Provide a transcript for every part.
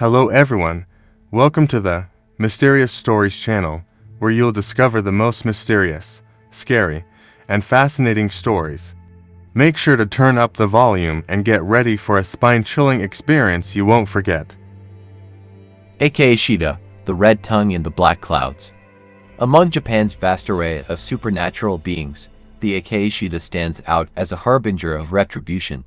Hello everyone, welcome to the Mysterious Stories channel, where you'll discover the most mysterious, scary, and fascinating stories. Make sure to turn up the volume and get ready for a spine-chilling experience you won't forget. Aka-shida, the red tongue in the black clouds. Among Japan's vast array of supernatural beings, the Aka-shida stands out as a harbinger of retribution.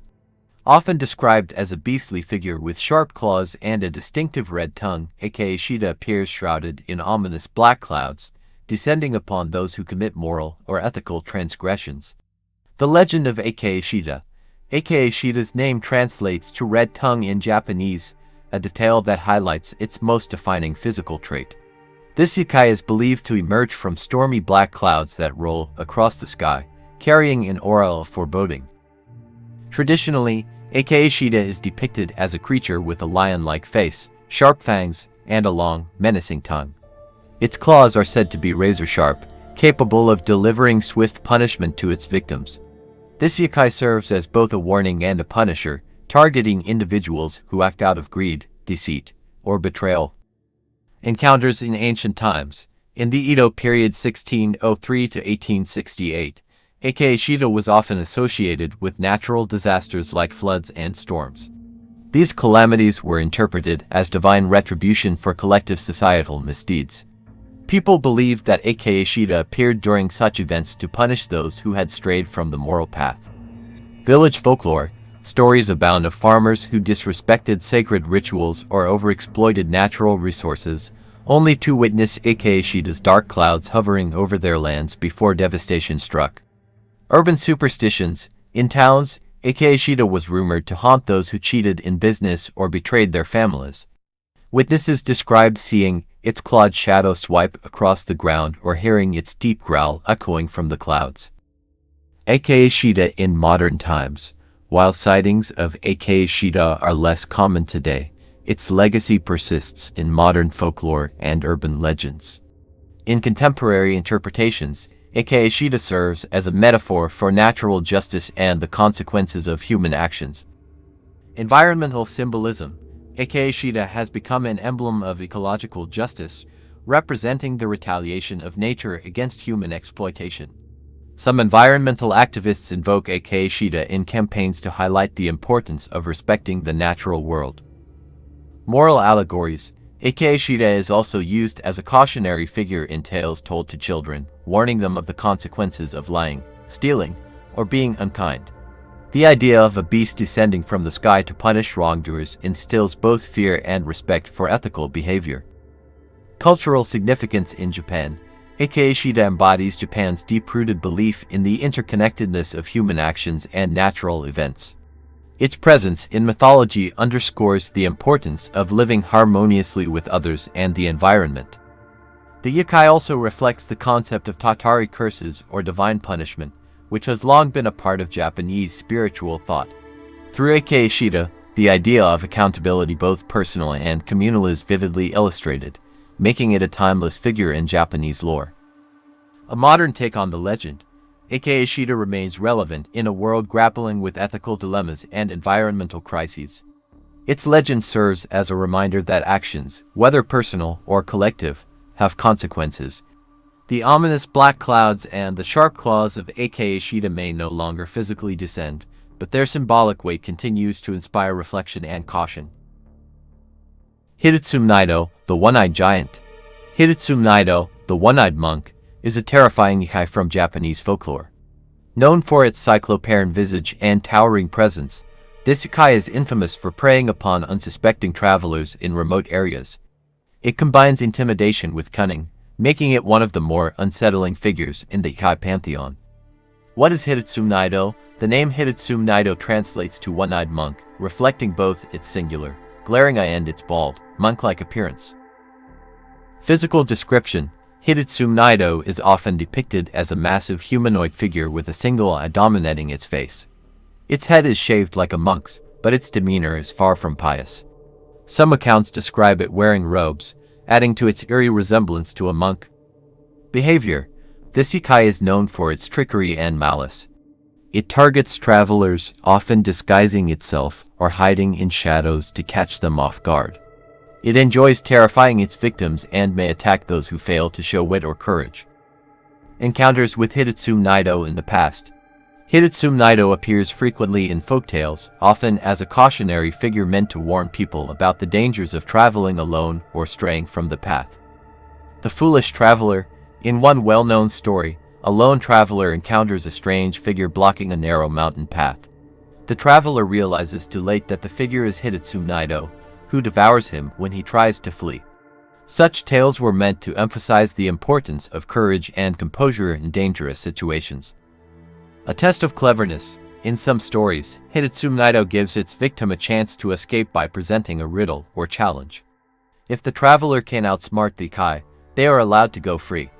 Often described as a beastly figure with sharp claws and a distinctive red tongue, Aka-shida appears shrouded in ominous black clouds, descending upon those who commit moral or ethical transgressions. The legend of Aka-shida. Aka-shida's name translates to red tongue in Japanese, a detail that highlights its most defining physical trait. This yokai is believed to emerge from stormy black clouds that roll across the sky, carrying an aura of foreboding. Traditionally, Aka-shida is depicted as a creature with a lion-like face, sharp fangs, and a long, menacing tongue. Its claws are said to be razor-sharp, capable of delivering swift punishment to its victims. This yokai serves as both a warning and a punisher, targeting individuals who act out of greed, deceit, or betrayal. Encounters in ancient times. In the Edo period 1603 to 1868, Aka-shida was often associated with natural disasters like floods and storms. These calamities were interpreted as divine retribution for collective societal misdeeds. People believed that Aka-shida appeared during such events to punish those who had strayed from the moral path. Village folklore. Stories abound of farmers who disrespected sacred rituals or overexploited natural resources, only to witness Aka-shida's dark clouds hovering over their lands before devastation struck. Urban superstitions. In towns, Aka-shida was rumored to haunt those who cheated in business or betrayed their families. Witnesses described seeing its clawed shadow swipe across the ground or hearing its deep growl echoing from the clouds. Aka-shida in modern times. While sightings of Aka-shida are less common today, its legacy persists in modern folklore and urban legends. In contemporary interpretations, Aka-shida serves as a metaphor for natural justice and the consequences of human actions. Environmental symbolism. Aka-shida has become an emblem of ecological justice, representing the retaliation of nature against human exploitation. Some environmental activists invoke Aka-shida in campaigns to highlight the importance of respecting the natural world. Moral allegories. Aka-shida is also used as a cautionary figure in tales told to children, warning them of the consequences of lying, stealing, or being unkind. The idea of a beast descending from the sky to punish wrongdoers instills both fear and respect for ethical behavior. Cultural significance in Japan. Aka-shida embodies Japan's deep-rooted belief in the interconnectedness of human actions and natural events. Its presence in mythology underscores the importance of living harmoniously with others and the environment. The yokai also reflects the concept of Tatari curses or divine punishment, which has long been a part of Japanese spiritual thought. Through Aka-shida, the idea of accountability, both personal and communal, is vividly illustrated, making it a timeless figure in Japanese lore. A modern take on the legend. Aka-shida remains relevant in a world grappling with ethical dilemmas and environmental crises. Its legend serves as a reminder that actions, whether personal or collective, have consequences. The ominous black clouds and the sharp claws of Aka-shida may no longer physically descend, but their symbolic weight continues to inspire reflection and caution. Hidetsume-nido, the one-eyed giant. Hidetsume-nido, the one-eyed monk, is a terrifying yokai from Japanese folklore. Known for its cyclopean visage and towering presence, this yokai is infamous for preying upon unsuspecting travelers in remote areas. It combines intimidation with cunning, making it one of the more unsettling figures in the yokai pantheon. What is Hidetsume-nido? The name Hidetsume-nido translates to one-eyed monk, reflecting both its singular, glaring eye and its bald, monk-like appearance. Physical description. Hidetsume-nido is often depicted as a massive humanoid figure with a single eye dominating its face. Its head is shaved like a monk's, but its demeanor is far from pious. Some accounts describe it wearing robes, adding to its eerie resemblance to a monk. Behavior. This yokai is known for its trickery and malice. It targets travelers, often disguising itself or hiding in shadows to catch them off guard. It enjoys terrifying its victims and may attack those who fail to show wit or courage. Encounters with Hidetsume Naido in the past. Hidetsume Naido appears frequently in folktales, often as a cautionary figure meant to warn people about the dangers of traveling alone or straying from the path. The foolish traveler. In one well-known story, a lone traveler encounters a strange figure blocking a narrow mountain path. The traveler realizes too late that the figure is Hidetsume Naido, who devours him when he tries to flee. Such tales were meant to emphasize the importance of courage and composure in dangerous situations. A test of cleverness. In some stories, Hidetsume Naido gives its victim a chance to escape by presenting a riddle or challenge. If the traveler can outsmart the Yokai, they are allowed to go free.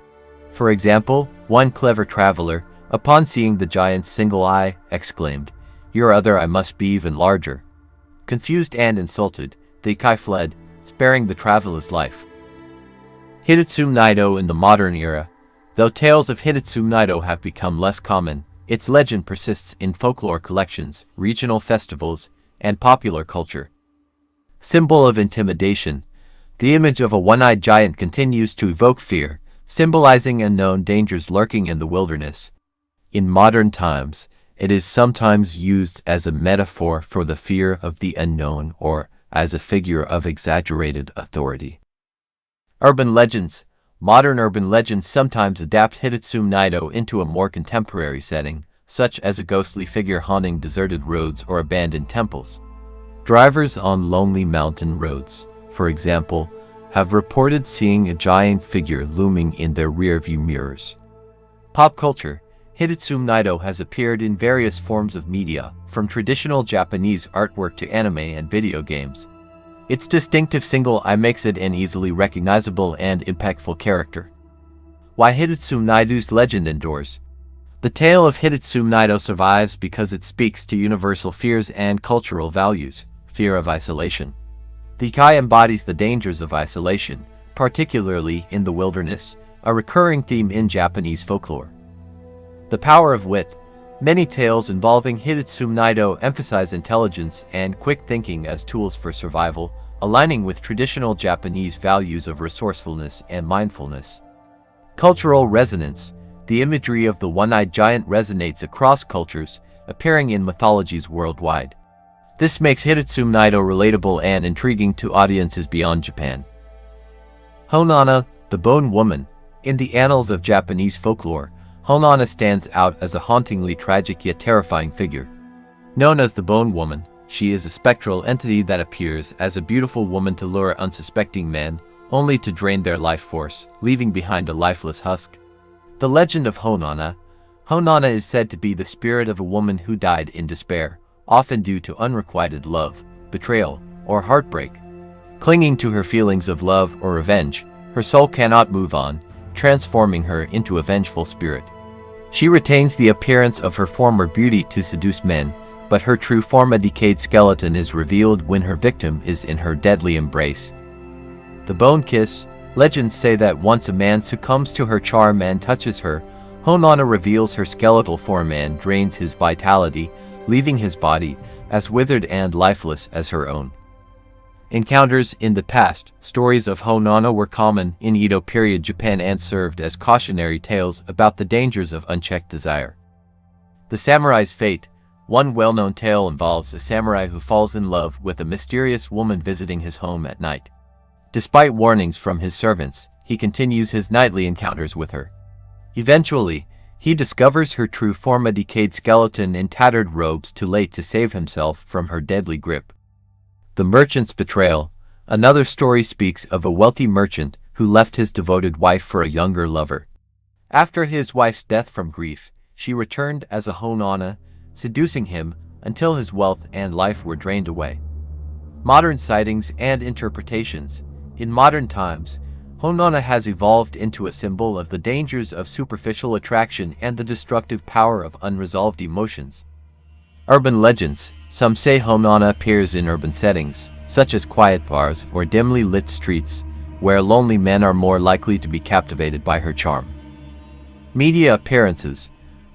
For example, one clever traveler, upon seeing the giant's single eye, exclaimed, "Your other eye must be even larger." Confused and insulted, the Yokai fled, sparing the traveler's life. Hidetsume Naido in the modern era. Though tales of Hidetsume Naido have become less common, its legend persists in folklore collections, regional festivals, and popular culture. Symbol of intimidation. The image of a one-eyed giant continues to evoke fear, symbolizing unknown dangers lurking in the wilderness. In modern times, it is sometimes used as a metaphor for the fear of the unknown or as a figure of exaggerated authority. Urban legends. Modern urban legends sometimes adapt Hidetsume Naido into a more contemporary setting, such as a ghostly figure haunting deserted roads or abandoned temples. Drivers on lonely mountain roads, for example, have reported seeing a giant figure looming in their rearview mirrors. Pop culture. Hidetsume Naido has appeared in various forms of media, from traditional Japanese artwork to anime and video games. Its distinctive single eye makes it an easily recognizable and impactful character. Why Hidetsume Naido's legend endures. The tale of Hidetsume Naido survives because it speaks to universal fears and cultural values. Fear of isolation. The Yokai embodies the dangers of isolation, particularly in the wilderness, a recurring theme in Japanese folklore. The power of wit. Many tales involving Hidetsume Naido emphasize intelligence and quick thinking as tools for survival, aligning with traditional Japanese values of resourcefulness and mindfulness. Cultural resonance. The imagery of the one-eyed giant resonates across cultures, appearing in mythologies worldwide. This makes Hidetsume Naido relatable and intriguing to audiences beyond Japan. Honana, the Bone Woman. In the annals of Japanese folklore, Honana stands out as a hauntingly tragic yet terrifying figure. Known as the Bone Woman, she is a spectral entity that appears as a beautiful woman to lure unsuspecting men, only to drain their life force, leaving behind a lifeless husk. The legend of Honana. Honana is said to be the spirit of a woman who died in despair, often due to unrequited love, betrayal, or heartbreak. Clinging to her feelings of love or revenge, her soul cannot move on, transforming her into a vengeful spirit. She retains the appearance of her former beauty to seduce men, but her true form, a decayed skeleton, is revealed when her victim is in her deadly embrace. The Bone Kiss. Legends say that once a man succumbs to her charm and touches her, Honana reveals her skeletal form and drains his vitality, leaving his body as withered and lifeless as her own. Encounters in the past. Stories of Honana were common in Edo period Japan and served as cautionary tales about the dangers of unchecked desire. The Samurai's Fate. One well-known tale involves a samurai who falls in love with a mysterious woman visiting his home at night. Despite warnings from his servants, he continues his nightly encounters with her. Eventually, he discovers her true form, a decayed skeleton in tattered robes, too late to save himself from her deadly grip. The Merchant's Betrayal. Another story speaks of a wealthy merchant who left his devoted wife for a younger lover. After his wife's death from grief, she returned as a Honana, seducing him until his wealth and life were drained away. Modern sightings and interpretations. In modern times, Honana has evolved into a symbol of the dangers of superficial attraction and the destructive power of unresolved emotions. Urban legends. Some say Honana appears in urban settings, such as quiet bars or dimly lit streets, where lonely men are more likely to be captivated by her charm. Media appearances.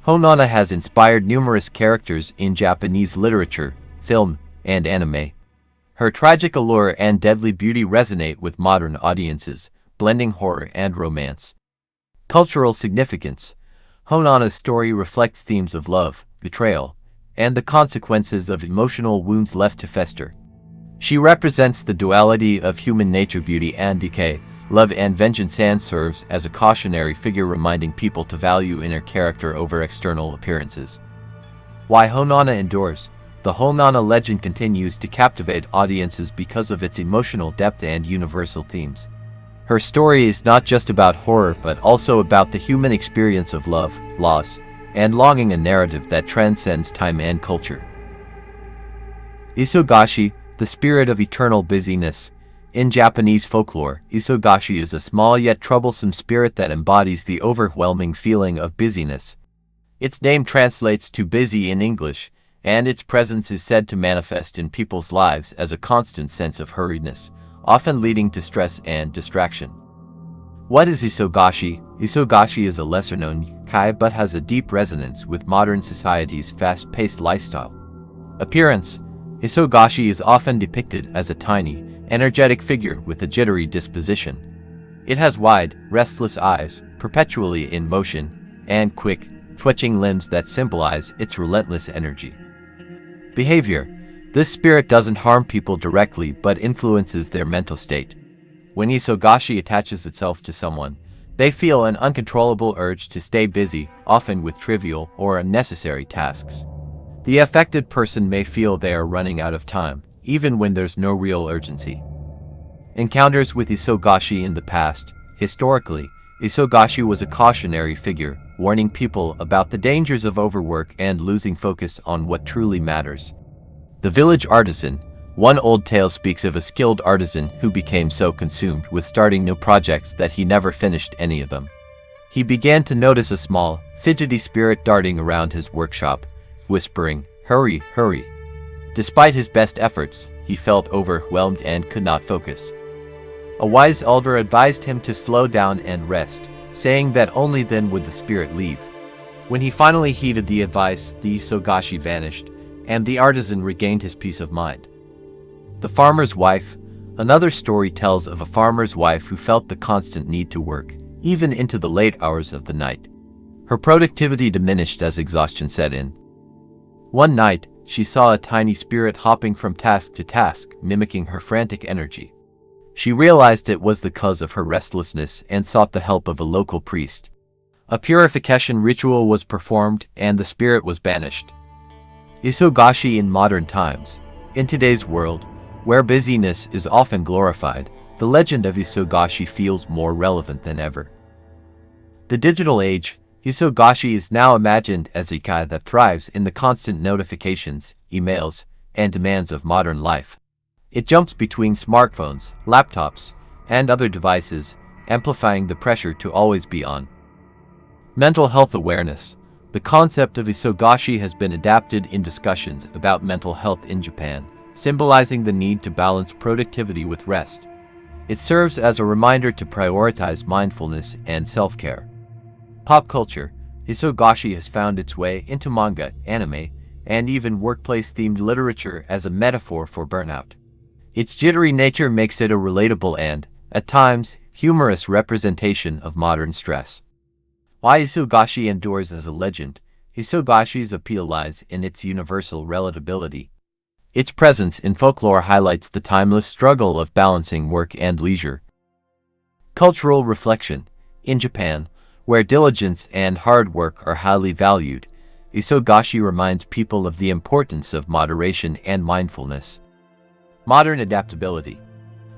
Honana has inspired numerous characters in Japanese literature, film, and anime. Her tragic allure and deadly beauty resonate with modern audiences, blending horror and romance. Cultural significance. Honana's story reflects themes of love, betrayal, and the consequences of emotional wounds left to fester. She represents the duality of human nature, beauty and decay, love and vengeance, and serves as a cautionary figure reminding people to value inner character over external appearances. Why Honana endures. The Honana legend continues to captivate audiences because of its emotional depth and universal themes. Her story is not just about horror but also about the human experience of love, loss, and longing, a narrative that transcends time and culture. Isogashi, the spirit of eternal busyness. In Japanese folklore, Isogashi is a small yet troublesome spirit that embodies the overwhelming feeling of busyness. Its name translates to busy in English, and its presence is said to manifest in people's lives as a constant sense of hurriedness, often leading to stress and distraction. What is Isogashi? Isogashi is a lesser-known yokai but has a deep resonance with modern society's fast-paced lifestyle. Appearance. Isogashi is often depicted as a tiny, energetic figure with a jittery disposition. It has wide, restless eyes, perpetually in motion, and quick, twitching limbs that symbolize its relentless energy. Behavior. This spirit doesn't harm people directly but influences their mental state. When Isogashi attaches itself to someone, they feel an uncontrollable urge to stay busy, often with trivial or unnecessary tasks. The affected person may feel they are running out of time, even when there's no real urgency. Encounters with Isogashi in the past. Historically, Isogashi was a cautionary figure, warning people about the dangers of overwork and losing focus on what truly matters. The village artisan. One old tale speaks of a skilled artisan who became so consumed with starting new projects that he never finished any of them. He began to notice a small, fidgety spirit darting around his workshop, whispering, "Hurry, hurry." Despite his best efforts, he felt overwhelmed and could not focus. A wise elder advised him to slow down and rest, saying that only then would the spirit leave. When he finally heeded the advice, the Isogashi vanished, and the artisan regained his peace of mind. The farmer's wife. Another story tells of a farmer's wife who felt the constant need to work, even into the late hours of the night. Her productivity diminished as exhaustion set in. One night, she saw a tiny spirit hopping from task to task, mimicking her frantic energy. She realized it was the cause of her restlessness and sought the help of a local priest. A purification ritual was performed and the spirit was banished. Isogashi in modern times. In today's world, where busyness is often glorified, the legend of Isogashi feels more relevant than ever. The digital age. Isogashi is now imagined as a yokai that thrives in the constant notifications, emails, and demands of modern life. It jumps between smartphones, laptops, and other devices, amplifying the pressure to always be on. Mental health awareness. The concept of Isogashi has been adapted in discussions about mental health in Japan, symbolizing the need to balance productivity with rest. It serves as a reminder to prioritize mindfulness and self-care. Pop culture. Isogashi has found its way into manga, anime, and even workplace-themed literature as a metaphor for burnout. Its jittery nature makes it a relatable and, at times, humorous representation of modern stress. Why Isogashi endures as a legend. Isogashi's appeal lies in its universal relatability. Its presence in folklore highlights the timeless struggle of balancing work and leisure. Cultural reflection. In Japan, where diligence and hard work are highly valued, Isogashi reminds people of the importance of moderation and mindfulness. Modern adaptability.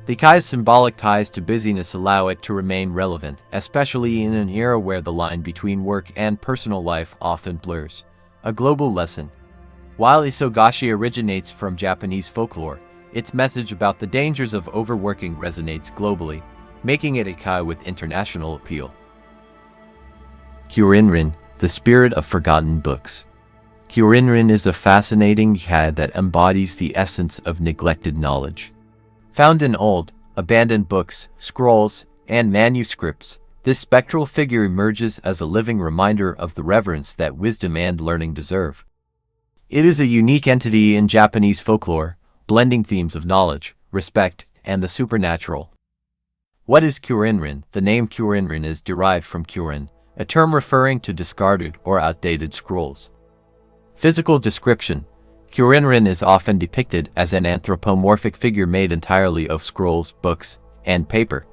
The yokai's symbolic ties to busyness allow it to remain relevant, especially in an era where the line between work and personal life often blurs. A global lesson. While Isogashi originates from Japanese folklore, its message about the dangers of overworking resonates globally, making it a yokai with international appeal. Kyorinrin, the spirit of forgotten books. Kyorinrin is a fascinating yokai that embodies the essence of neglected knowledge. Found in old, abandoned books, scrolls, and manuscripts, this spectral figure emerges as a living reminder of the reverence that wisdom and learning deserve. It is a unique entity in Japanese folklore, blending themes of knowledge, respect, and the supernatural. What is Kyorinrin? The name Kyorinrin is derived from Kyorin, a term referring to discarded or outdated scrolls. Physical description. Kyorinrin is often depicted as an anthropomorphic figure made entirely of scrolls, books, and paper.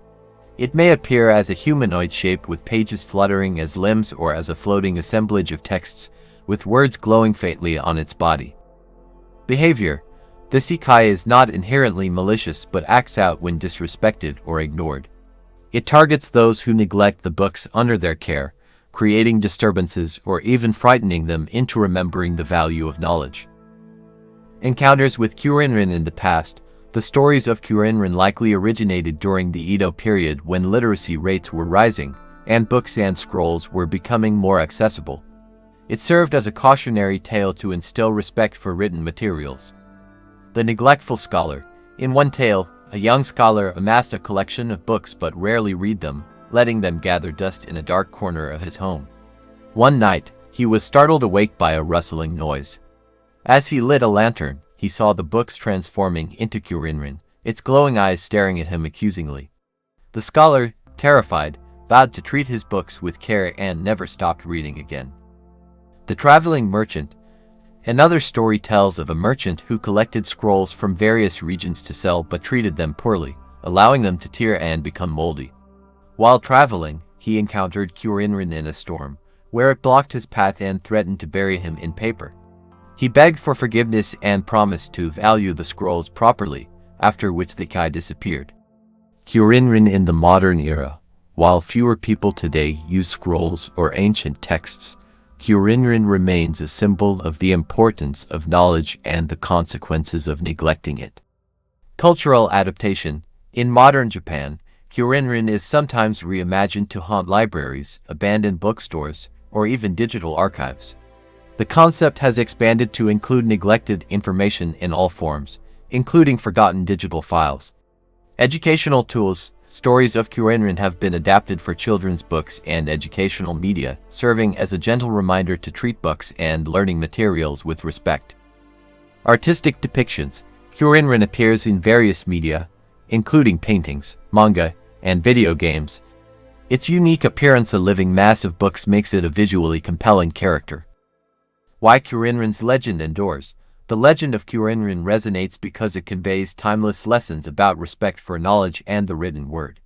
It may appear as a humanoid shape with pages fluttering as limbs or as a floating assemblage of texts, with words glowing faintly on its body. Behavior. This Yokai is not inherently malicious but acts out when disrespected or ignored. It targets those who neglect the books under their care, creating disturbances or even frightening them into remembering the value of knowledge. Encounters with Kyorinrin in the past. The stories of Kyorinrin likely originated during the Edo period when literacy rates were rising, and books and scrolls were becoming more accessible. It served as a cautionary tale to instill respect for written materials. The neglectful scholar. In one tale, a young scholar amassed a collection of books but rarely read them, letting them gather dust in a dark corner of his home. One night, he was startled awake by a rustling noise. As he lit a lantern, he saw the books transforming into Kyorinrin, its glowing eyes staring at him accusingly. The scholar, terrified, vowed to treat his books with care and never stopped reading again. The traveling merchant. Another story tells of a merchant who collected scrolls from various regions to sell but treated them poorly, allowing them to tear and become moldy. While traveling, he encountered Kyorinrin in a storm, where it blocked his path and threatened to bury him in paper. He begged for forgiveness and promised to value the scrolls properly, after which the Yokai disappeared. Kyorinrin in the modern era. While fewer people today use scrolls or ancient texts, Kyorinrin remains a symbol of the importance of knowledge and the consequences of neglecting it. Cultural adaptation. In modern Japan, Kyorinrin is sometimes reimagined to haunt libraries, abandoned bookstores, or even digital archives. The concept has expanded to include neglected information in all forms, including forgotten digital files. Educational tools. Stories of Kyorinrin have been adapted for children's books and educational media, serving as a gentle reminder to treat books and learning materials with respect. Artistic depictions. Kyorinrin appears in various media, including paintings, manga, and video games. Its unique appearance, a living mass of books, makes it a visually compelling character. Why Kyorinrin's legend endures. The legend of Kyorinrin resonates because it conveys timeless lessons about respect for knowledge and the written word.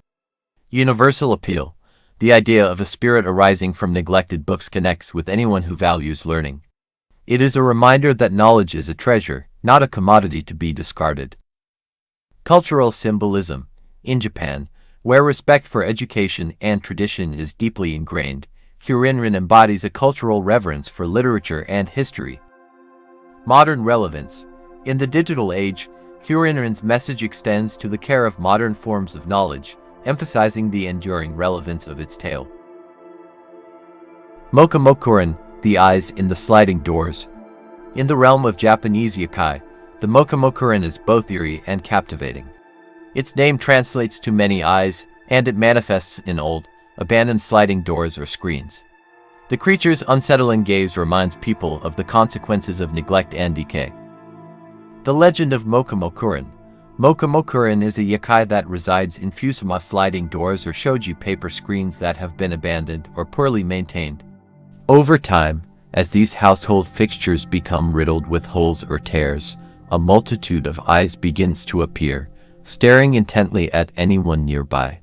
Universal appeal. The idea of a spirit arising from neglected books connects with anyone who values learning. It is a reminder that knowledge is a treasure, not a commodity to be discarded. Cultural symbolism. In Japan, where respect for education and tradition is deeply ingrained, Kyorinrin embodies a cultural reverence for literature and history. Modern relevance. In the digital age, Kyorinrin's message extends to the care of modern forms of knowledge, emphasizing the enduring relevance of its tale. Mokumokurin, the eyes in the sliding doors. In the realm of Japanese yokai, the Mokumokurin is both eerie and captivating. Its name translates to many eyes, and it manifests in old, abandoned sliding doors or screens. The creature's unsettling gaze reminds people of the consequences of neglect and decay. The legend of Mokumokurin. Mokumokurin is a yokai that resides in fusuma sliding doors or shoji paper screens that have been abandoned or poorly maintained. Over time, as these household fixtures become riddled with holes or tears, a multitude of eyes begins to appear, staring intently at anyone nearby.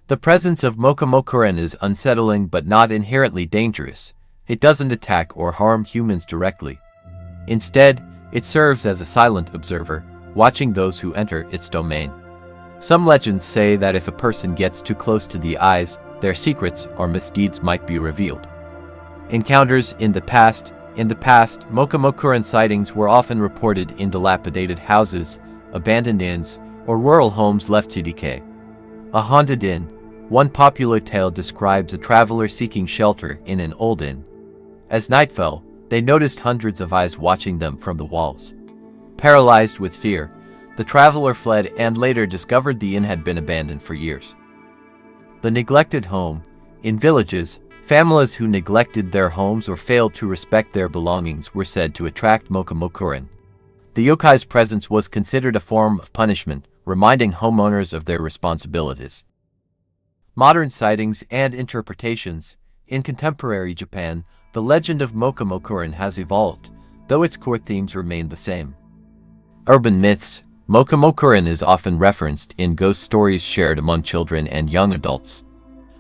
The presence of Mokumokurin is unsettling but not inherently dangerous. It doesn't attack or harm humans directly. Instead, it serves as a silent observer, watching those who enter its domain. Some legends say that if a person gets too close to the eyes, their secrets or misdeeds might be revealed. Encounters in the past. In the past, Mokumokurin sightings were often reported in dilapidated houses, abandoned inns, or rural homes left to decay. A haunted inn. One popular tale describes a traveler seeking shelter in an old inn. As night fell, they noticed hundreds of eyes watching them from the walls. Paralyzed with fear, the traveler fled and later discovered the inn had been abandoned for years. The neglected home. In villages, families who neglected their homes or failed to respect their belongings were said to attract Mokumokurin. The yokai's presence was considered a form of punishment, reminding homeowners of their responsibilities. Modern sightings and interpretations. In contemporary Japan, the legend of Mokumokuren has evolved, though its core themes remain the same. Urban myths. Mokumokuren is often referenced in ghost stories shared among children and young adults.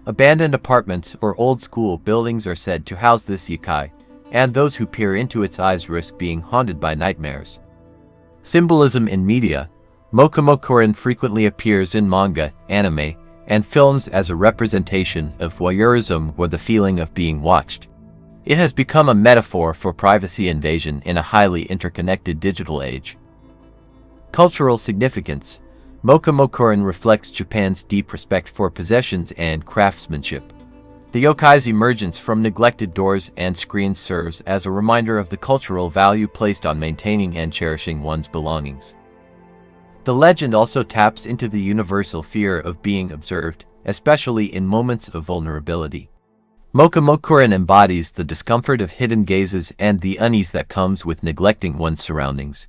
Abandoned apartments or old-school buildings are said to house this yokai, and those who peer into its eyes risk being haunted by nightmares. Symbolism in media. Mokumokuren frequently appears in manga, anime, and films as a representation of voyeurism or the feeling of being watched. It has become a metaphor for privacy invasion in a highly interconnected digital age. Cultural significance. Mokumokuren reflects Japan's deep respect for possessions and craftsmanship. The yokai's emergence from neglected doors and screens serves as a reminder of the cultural value placed on maintaining and cherishing one's belongings. The legend also taps into the universal fear of being observed, especially in moments of vulnerability. Mokumokuren embodies the discomfort of hidden gazes and the unease that comes with neglecting one's surroundings.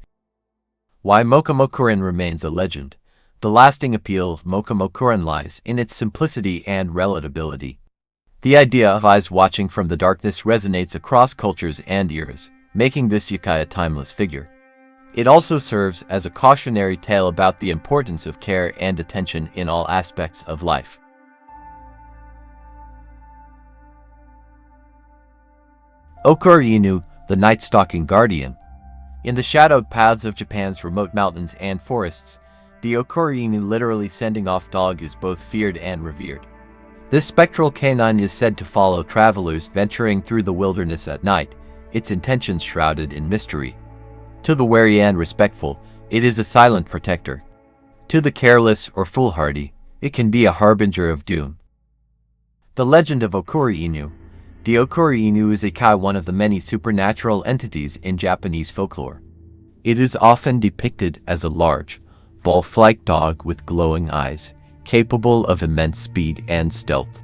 Why Mokumokuren remains a legend. The lasting appeal of Mokumokuren lies in its simplicity and relatability. The idea of eyes watching from the darkness resonates across cultures and eras, making this yokai a timeless figure. It also serves as a cautionary tale about the importance of care and attention in all aspects of life. Okuri-inu, the night-stalking guardian. In the shadowed paths of Japan's remote mountains and forests, the Okuri-inu, literally sending off dog, is both feared and revered. This spectral canine is said to follow travelers venturing through the wilderness at night, its intentions shrouded in mystery. To the wary and respectful, it is a silent protector. To the careless or foolhardy, it can be a harbinger of doom. The legend of Okuri-inu. The Okuri-inu is one of the many supernatural entities in Japanese folklore. It is often depicted as a large, wolf-like dog with glowing eyes, capable of immense speed and stealth.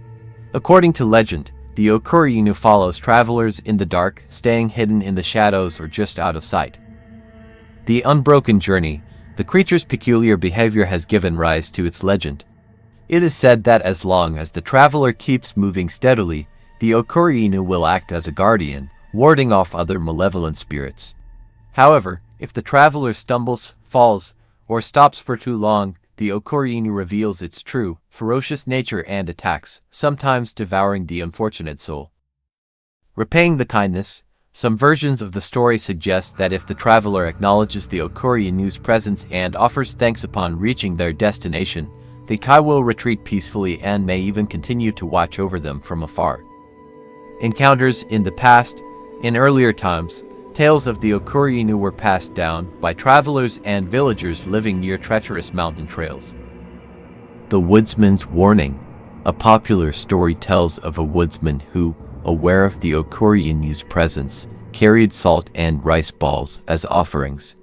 According to legend, the Okuri-inu follows travelers in the dark, staying hidden in the shadows or just out of sight. The unbroken journey. The creature's peculiar behavior has given rise to its legend. It is said that as long as the traveler keeps moving steadily, the Okuri-inu will act as a guardian, warding off other malevolent spirits. However, if the traveler stumbles, falls, or stops for too long, the Okuri-inu reveals its true, ferocious nature and attacks, sometimes devouring the unfortunate soul. Repaying the kindness. Some versions of the story suggest that if the traveler acknowledges the Okuri-inu's presence and offers thanks upon reaching their destination, the yokai will retreat peacefully and may even continue to watch over them from afar. Encounters in the past. In earlier times, tales of the Okuri-inu were passed down by travelers and villagers living near treacherous mountain trails. The Woodsman's Warning. A popular story tells of a woodsman who, aware of the Okuri-inu's presence, carried salt and rice balls as offerings.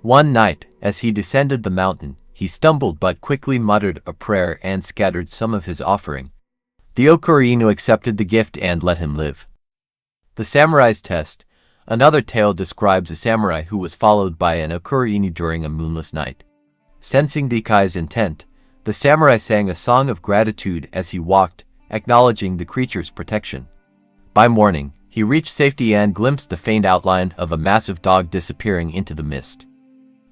One night, as he descended the mountain, he stumbled but quickly muttered a prayer and scattered some of his offering. The Okuri-inu accepted the gift and let him live. The Samurai's Test. Another tale describes a samurai who was followed by an Okuri-inu during a moonless night. Sensing the yokai's intent, the samurai sang a song of gratitude as he walked, acknowledging the creature's protection. By morning, he reached safety and glimpsed the faint outline of a massive dog disappearing into the mist.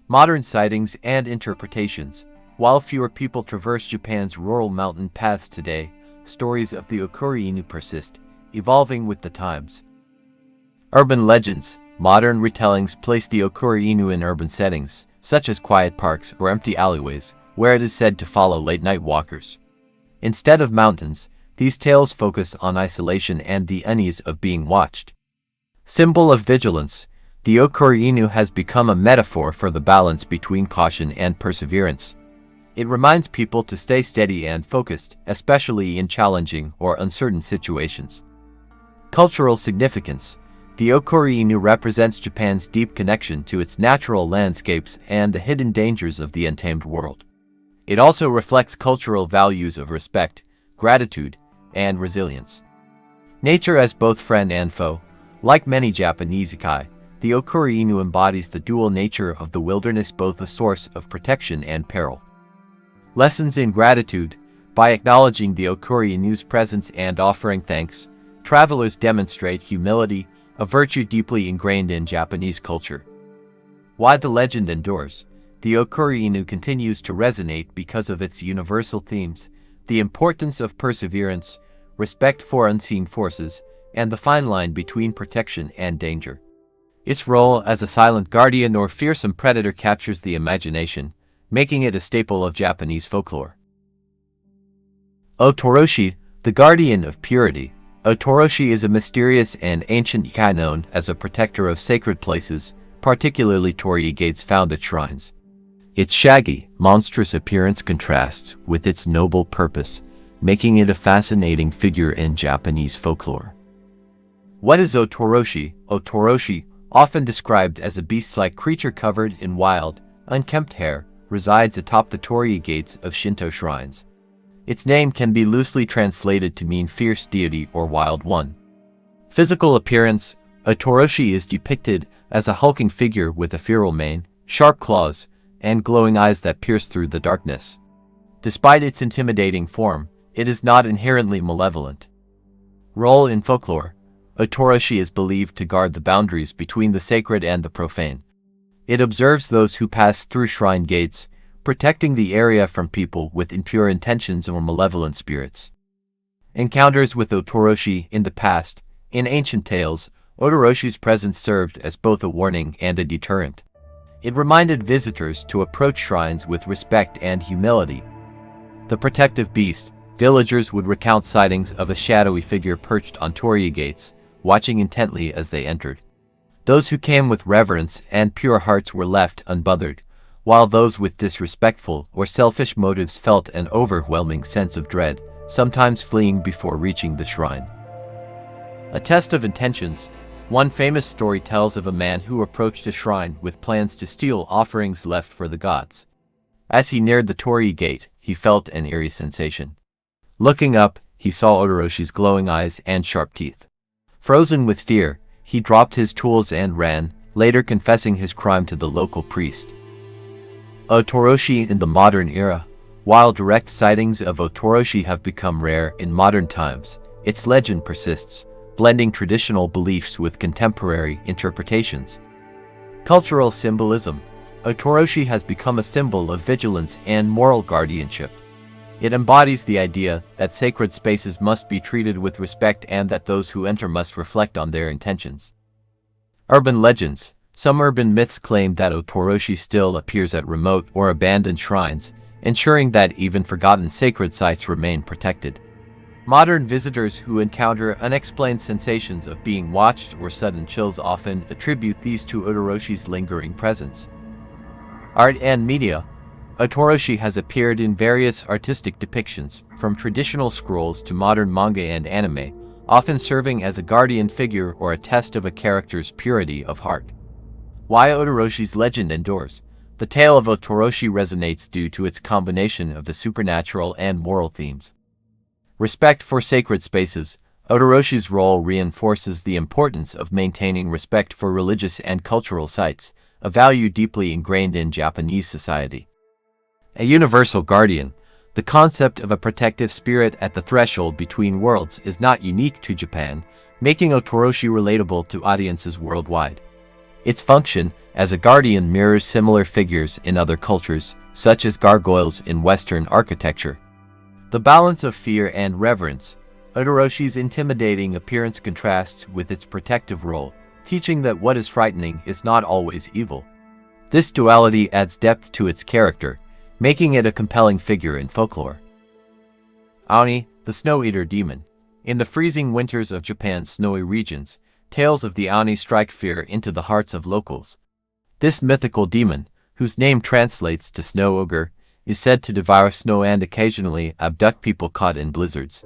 Modern sightings and interpretations. While fewer people traverse Japan's rural mountain paths today, stories of the Okuri-inu persist, evolving with the times. Urban legends. Modern retellings place the Okuri-inu in urban settings, such as quiet parks or empty alleyways, where it is said to follow late-night walkers. Instead of mountains, these tales focus on isolation and the unease of being watched. Symbol of vigilance. The Okuri-inu has become a metaphor for the balance between caution and perseverance. It reminds people to stay steady and focused, especially in challenging or uncertain situations. Cultural significance. The Okuri-inu represents Japan's deep connection to its natural landscapes and the hidden dangers of the untamed world. It also reflects cultural values of respect, gratitude, and resilience. Nature as both friend and foe. Like many Japanese yokai, the Okuri-inu embodies the dual nature of the wilderness, both a source of protection and peril. Lessons in gratitude. By acknowledging the Okuri-inu's presence and offering thanks, travelers demonstrate humility, a virtue deeply ingrained in Japanese culture. Why the legend endures. The Okuri-inu continues to resonate because of its universal themes, the importance of perseverance, respect for unseen forces, and the fine line between protection and danger. Its role as a silent guardian or fearsome predator captures the imagination, making it a staple of Japanese folklore. Otoroshi, the guardian of purity. Otoroshi is a mysterious and ancient yokai known as a protector of sacred places, particularly torii gates found at shrines. Its shaggy, monstrous appearance contrasts with its noble purpose, making it a fascinating figure in Japanese folklore. What is Otoroshi? Otoroshi, often described as a beast-like creature covered in wild, unkempt hair, resides atop the torii gates of Shinto shrines. Its name can be loosely translated to mean fierce deity or wild one. Physical appearance. Otoroshi is depicted as a hulking figure with a feral mane, sharp claws, and glowing eyes that pierce through the darkness. Despite its intimidating form, it is not inherently malevolent. Role in folklore. Otoroshi is believed to guard the boundaries between the sacred and the profane. It observes those who pass through shrine gates, protecting the area from people with impure intentions or malevolent spirits. Encounters with Otoroshi in the past. In ancient tales, Otoroshi's presence served as both a warning and a deterrent. It reminded visitors to approach shrines with respect and humility. The protective beast. Villagers would recount sightings of a shadowy figure perched on torii gates, watching intently as they entered. Those who came with reverence and pure hearts were left unbothered, while those with disrespectful or selfish motives felt an overwhelming sense of dread, sometimes fleeing before reaching the shrine. A test of intentions. One famous story tells of a man who approached a shrine with plans to steal offerings left for the gods. As he neared the torii gate, he felt an eerie sensation. Looking up, he saw Otoroshi's glowing eyes and sharp teeth. Frozen with fear, he dropped his tools and ran, later confessing his crime to the local priest. Otoroshi in the modern era. While direct sightings of Otoroshi have become rare in modern times, its legend persists, blending traditional beliefs with contemporary interpretations. Cultural symbolism. Otoroshi has become a symbol of vigilance and moral guardianship. It embodies the idea that sacred spaces must be treated with respect and that those who enter must reflect on their intentions. Urban legends. Some urban myths claim that Otoroshi still appears at remote or abandoned shrines, ensuring that even forgotten sacred sites remain protected. Modern visitors who encounter unexplained sensations of being watched or sudden chills often attribute these to Otoroshi's lingering presence. Art and media. Otoroshi has appeared in various artistic depictions, from traditional scrolls to modern manga and anime, often serving as a guardian figure or a test of a character's purity of heart. Why Otoroshi's legend endures. The tale of Otoroshi resonates due to its combination of the supernatural and moral themes. Respect for sacred spaces. Otoroshi's role reinforces the importance of maintaining respect for religious and cultural sites, a value deeply ingrained in Japanese society. A universal guardian. The concept of a protective spirit at the threshold between worlds is not unique to Japan, making Otoroshi relatable to audiences worldwide. Its function as a guardian mirrors similar figures in other cultures, such as gargoyles in Western architecture. The balance of fear and reverence. Otoroshi's intimidating appearance contrasts with its protective role, teaching that what is frightening is not always evil. This duality adds depth to its character, making it a compelling figure in folklore. Oni, the snow-eater demon. In the freezing winters of Japan's snowy regions, tales of the Oni strike fear into the hearts of locals. This mythical demon, whose name translates to snow ogre, is said to devour snow and occasionally abduct people caught in blizzards.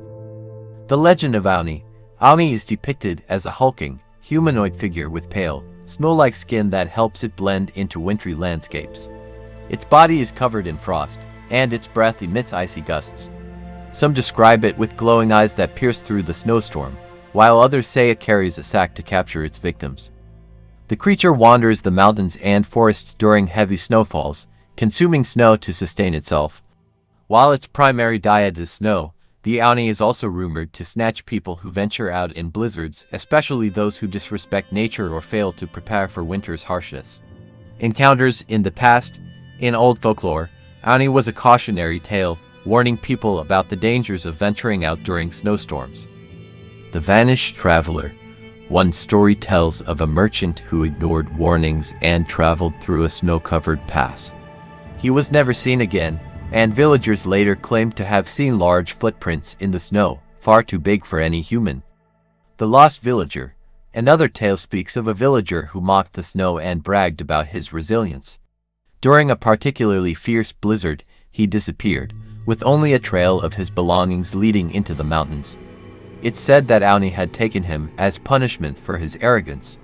The legend of Oni. Oni is depicted as a hulking, humanoid figure with pale, snow-like skin that helps it blend into wintry landscapes. Its body is covered in frost, and its breath emits icy gusts. Some describe it with glowing eyes that pierce through the snowstorm, while others say it carries a sack to capture its victims. The creature wanders the mountains and forests during heavy snowfalls, consuming snow to sustain itself. While its primary diet is snow, the Oni is also rumored to snatch people who venture out in blizzards, especially those who disrespect nature or fail to prepare for winter's harshness. Encounters in the past. In old folklore, Oni was a cautionary tale, warning people about the dangers of venturing out during snowstorms. The Vanished Traveler. One story tells of a merchant who ignored warnings and traveled through a snow-covered pass. He was never seen again, and villagers later claimed to have seen large footprints in the snow, far too big for any human. The Lost Villager. Another tale speaks of a villager who mocked the snow and bragged about his resilience. During a particularly fierce blizzard, he disappeared, with only a trail of his belongings leading into the mountains. It's said that Oni had taken him as punishment for his arrogance.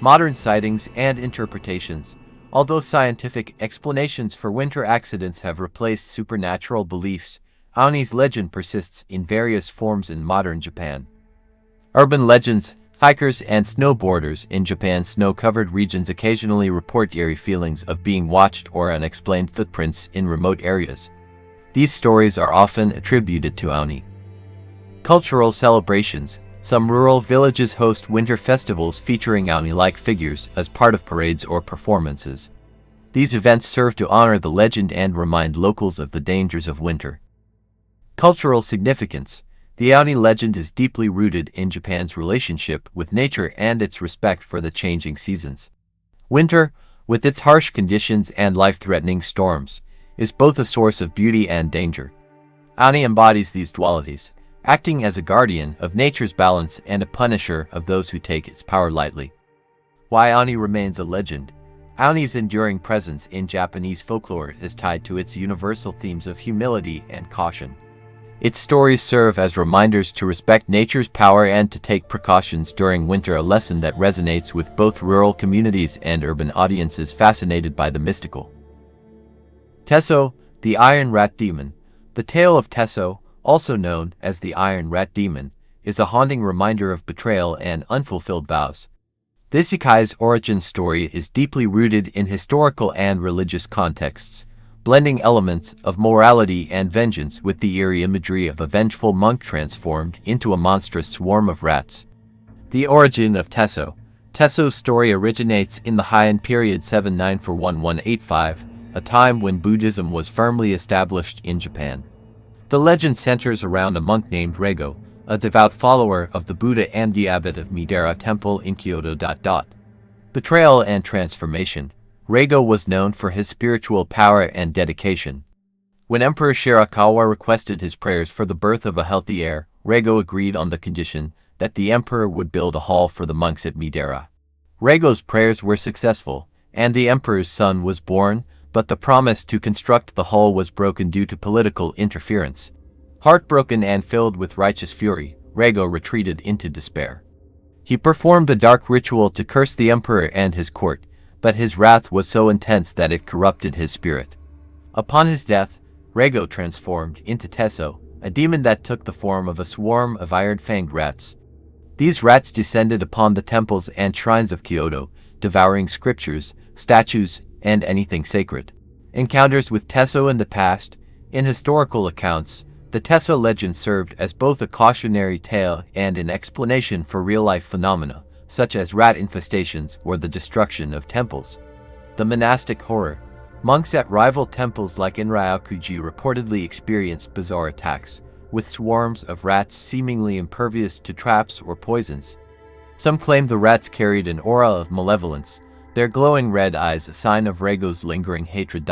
Modern sightings and interpretations. Although scientific explanations for winter accidents have replaced supernatural beliefs, Oni's legend persists in various forms in modern Japan. Urban legends. Hikers and snowboarders in Japan's snow-covered regions occasionally report eerie feelings of being watched or unexplained footprints in remote areas. These stories are often attributed to Oni. Cultural celebrations. Some rural villages host winter festivals featuring Oni-like figures as part of parades or performances. These events serve to honor the legend and remind locals of the dangers of winter. Cultural significance. The Oni legend is deeply rooted in Japan's relationship with nature and its respect for the changing seasons. Winter, with its harsh conditions and life-threatening storms, is both a source of beauty and danger. Oni embodies these dualities, acting as a guardian of nature's balance and a punisher of those who take its power lightly. Why Oni remains a legend. Oni's enduring presence in Japanese folklore is tied to its universal themes of humility and caution. Its stories serve as reminders to respect nature's power and to take precautions during winter, a lesson that resonates with both rural communities and urban audiences fascinated by the mystical. Tesso, the Iron Rat Demon. The tale of Tesso, also known as the Iron Rat Demon, is a haunting reminder of betrayal and unfulfilled vows. This Yokai's origin story is deeply rooted in historical and religious contexts, blending elements of morality and vengeance with the eerie imagery of a vengeful monk transformed into a monstrous swarm of rats. The origin of Tesso. Tesso's story originates in the Heian period 79–1185, a time when Buddhism was firmly established in Japan. The legend centers around a monk named Reigo, a devout follower of the Buddha and the abbot of Midera Temple in Kyoto. Betrayal and transformation. Reigo was known for his spiritual power and dedication. When Emperor Shirakawa requested his prayers for the birth of a healthy heir, Reigo agreed on the condition that the emperor would build a hall for the monks at Midera. Reigo's prayers were successful, and the emperor's son was born, but the promise to construct the hall was broken due to political interference. Heartbroken and filled with righteous fury, Reigo retreated into despair. He performed a dark ritual to curse the emperor and his court, but his wrath was so intense that it corrupted his spirit. Upon his death, Reigo transformed into Tesso, a demon that took the form of a swarm of iron-fanged rats. These rats descended upon the temples and shrines of Kyoto, devouring scriptures, statues, and anything sacred. Encounters with Tesso in the past. In historical accounts, the Tesso legend served as both a cautionary tale and an explanation for real-life phenomena, such as rat infestations or the destruction of temples. The monastic horror. Monks at rival temples like in Ryokuji reportedly experienced bizarre attacks, with swarms of rats seemingly impervious to traps or poisons. Some claim the rats carried an aura of malevolence, their glowing red eyes a sign of Reigo's lingering hatred.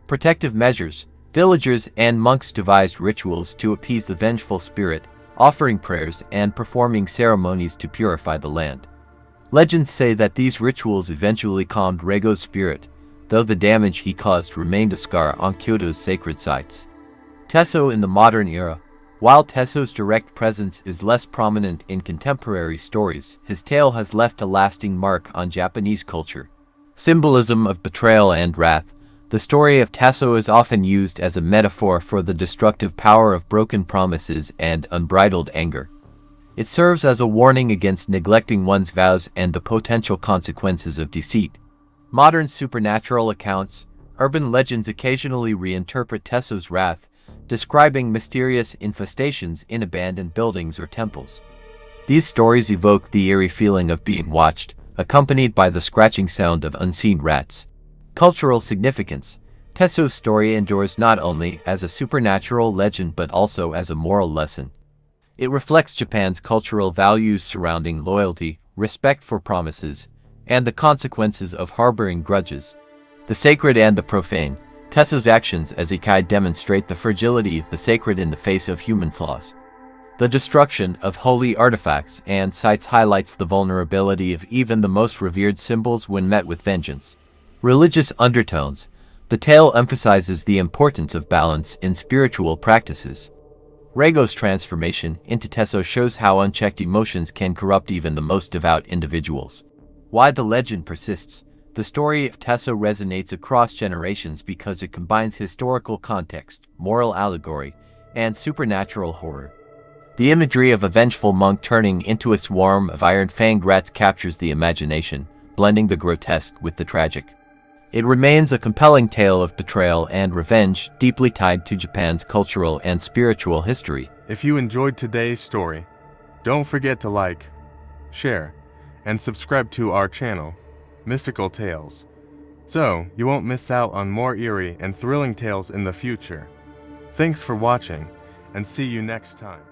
Protective measures. Villagers and monks devised rituals to appease the vengeful spirit, offering prayers and performing ceremonies to purify the land. Legends say that these rituals eventually calmed Reigo's spirit, though the damage he caused remained a scar on Kyoto's sacred sites. Tesso in the modern era. While Tesso's direct presence is less prominent in contemporary stories, his tale has left a lasting mark on Japanese culture. Symbolism of betrayal and wrath. The story of Tesso is often used as a metaphor for the destructive power of broken promises and unbridled anger. It serves as a warning against neglecting one's vows and the potential consequences of deceit. Modern supernatural accounts, urban legends occasionally reinterpret Tesso's wrath, describing mysterious infestations in abandoned buildings or temples. These stories evoke the eerie feeling of being watched, accompanied by the scratching sound of unseen rats. Cultural significance. Tesso's story endures not only as a supernatural legend but also as a moral lesson. It reflects Japan's cultural values surrounding loyalty, respect for promises, and the consequences of harboring grudges. The sacred and the profane. Tesso's actions as Yokai demonstrate the fragility of the sacred in the face of human flaws. The destruction of holy artifacts and sites highlights the vulnerability of even the most revered symbols when met with vengeance. Religious undertones. The tale emphasizes the importance of balance in spiritual practices. Reigo's transformation into Tesso shows how unchecked emotions can corrupt even the most devout individuals. Why the legend persists. The story of Tesso resonates across generations because it combines historical context, moral allegory, and supernatural horror. The imagery of a vengeful monk turning into a swarm of iron-fanged rats captures the imagination, blending the grotesque with the tragic. It remains a compelling tale of betrayal and revenge, deeply tied to Japan's cultural and spiritual history. If you enjoyed today's story, don't forget to like, share, and subscribe to our channel, Mystical Tales, so you won't miss out on more eerie and thrilling tales in the future. Thanks for watching, and see you next time.